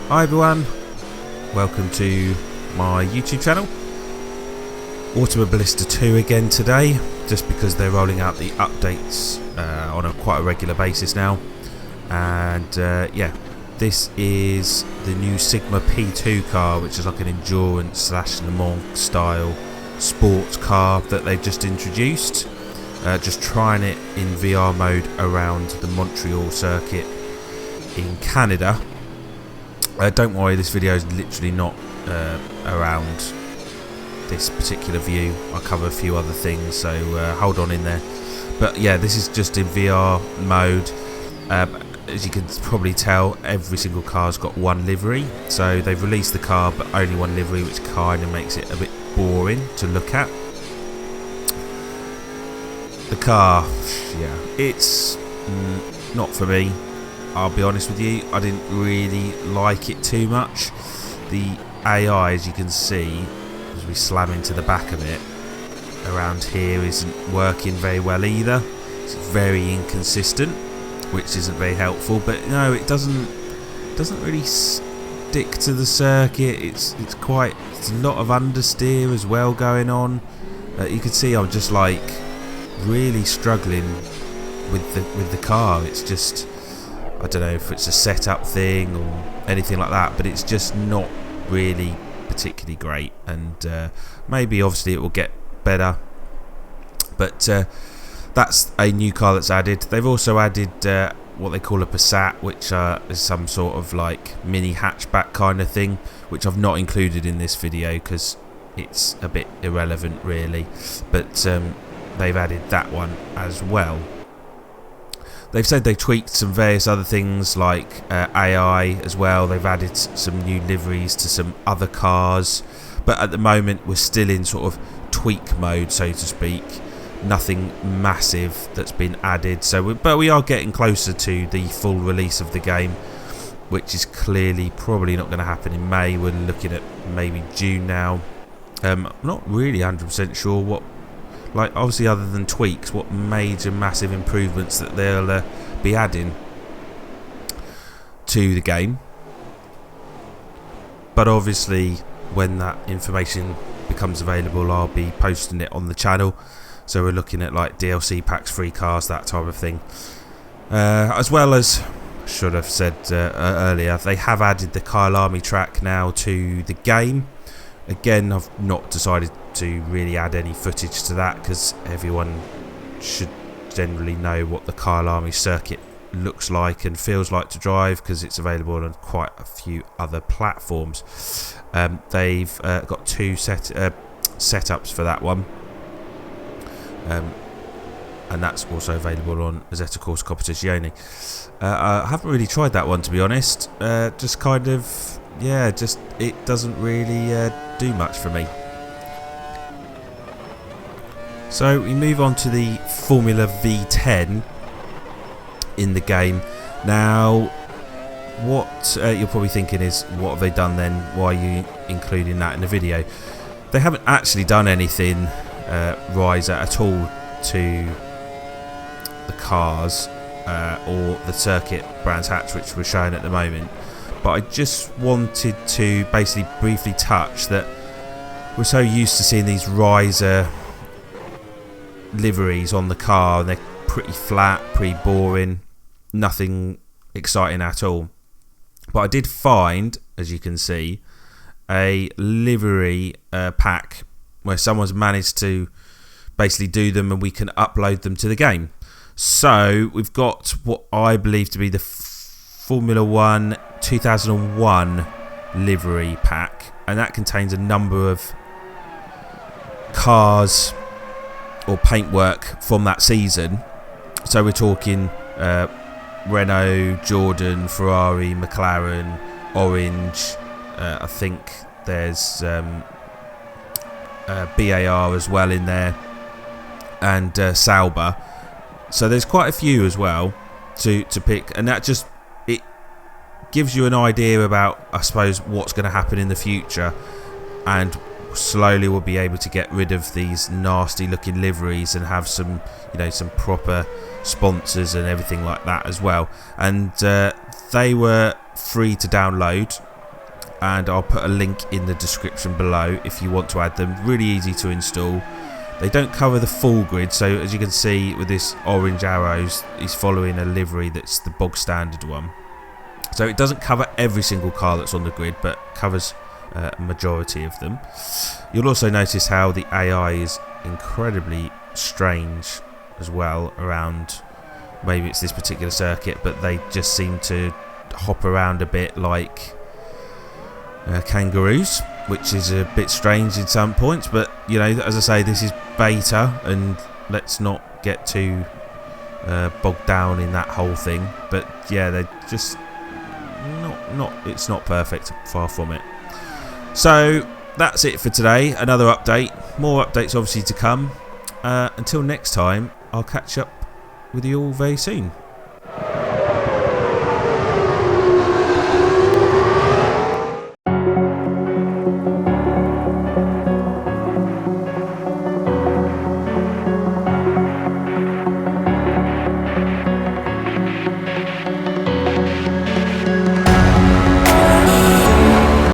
Hi everyone, welcome to my YouTube channel. Automobilista 2 again today, just because they're rolling out the updates on quite a regular basis now. And yeah, this is the new Sigma P2 car, which is like an endurance / Le Mans style sports car that they've just introduced. Just trying it in VR mode around the Montreal circuit in Canada. Don't worry, this video is literally not around this particular view. I'll cover a few other things, so hold on in there. But yeah, this is just in VR mode. As you can probably tell, every single car's got one livery. So they've released the car, but only one livery, which kind of makes it a bit boring to look at. The car, yeah, it's not for me. I'll be honest with you, I didn't really like it too much. The AI, as you can see, as we slam into the back of it, around here isn't working very well either. It's very inconsistent, which isn't very helpful. But no, it doesn't really stick to the circuit. It's a lot of understeer as well going on. You can see I'm just like really struggling with the car. It's just, I don't know if it's a setup thing or anything like that, but it's just not really particularly great. And maybe obviously it will get better, but that's a new car that's added. They've also added what they call a Passat, which is some sort of like mini hatchback kind of thing, which I've not included in this video because it's a bit irrelevant really, but they've added that one as well. They've said they've tweaked some various other things like AI as well. They've added some new liveries to some other cars, but at the moment we're still in sort of tweak mode, so to speak. Nothing massive that's been added. But we are getting closer to the full release of the game, which is clearly probably not going to happen in May. We're looking at maybe June now. I'm not really 100% sure what, like, obviously other than tweaks, what major massive improvements that they'll be adding to the game. But obviously when that information becomes available, I'll be posting it on the channel. So we're looking at like DLC packs, free cars, that type of thing. As well as, should have said earlier, they have added the Kyalami track now to the game. Again, I've not decided to really add any footage to that because everyone should generally know what the Kyalami circuit looks like and feels like to drive, because it's available on quite a few other platforms. They've got two setups for that one, and that's also available on Zeta Corsa Competizione. I haven't really tried that one, to be honest. Just kind of, yeah, just it doesn't really do much for me. So we move on to the Formula V10 in the game. Now, what you're probably thinking is, what have they done then? Why are you including that in the video? They haven't actually done anything riser at all to the cars or the circuit Brands Hatch, which we're showing at the moment. But I just wanted to basically briefly touch that we're so used to seeing these riser liveries on the car, and they're pretty flat, pretty boring, nothing exciting at all. But I did find, as you can see, a livery pack where someone's managed to basically do them, and we can upload them to the game. So we've got what I believe to be the Formula 1 2001 livery pack, and that contains a number of cars or paintwork from that season. So we're talking Renault, Jordan, Ferrari, McLaren, Orange, I think there's BAR as well in there, and Sauber. So there's quite a few as well to pick, and that just, it gives you an idea about, I suppose, what's going to happen in the future, and slowly we'll be able to get rid of these nasty looking liveries and have some, you know, some proper sponsors and everything like that as well. And they were free to download and I'll put a link in the description below if you want to add them. Really easy to install. They don't cover the full grid, so as you can see with this orange arrows, he's following a livery that's the bog standard one. So it doesn't cover every single car that's on the grid, but covers a majority of them. You'll also notice how the AI is incredibly strange as well around, maybe it's this particular circuit, but they just seem to hop around a bit like kangaroos, which is a bit strange in some points. But you know, as I say, this is beta, and let's not get too bogged down in that whole thing. But yeah, they're just it's not perfect, far from it. So that's it for today. Another update, more updates obviously to come. Until next time, I'll catch up with you all very soon.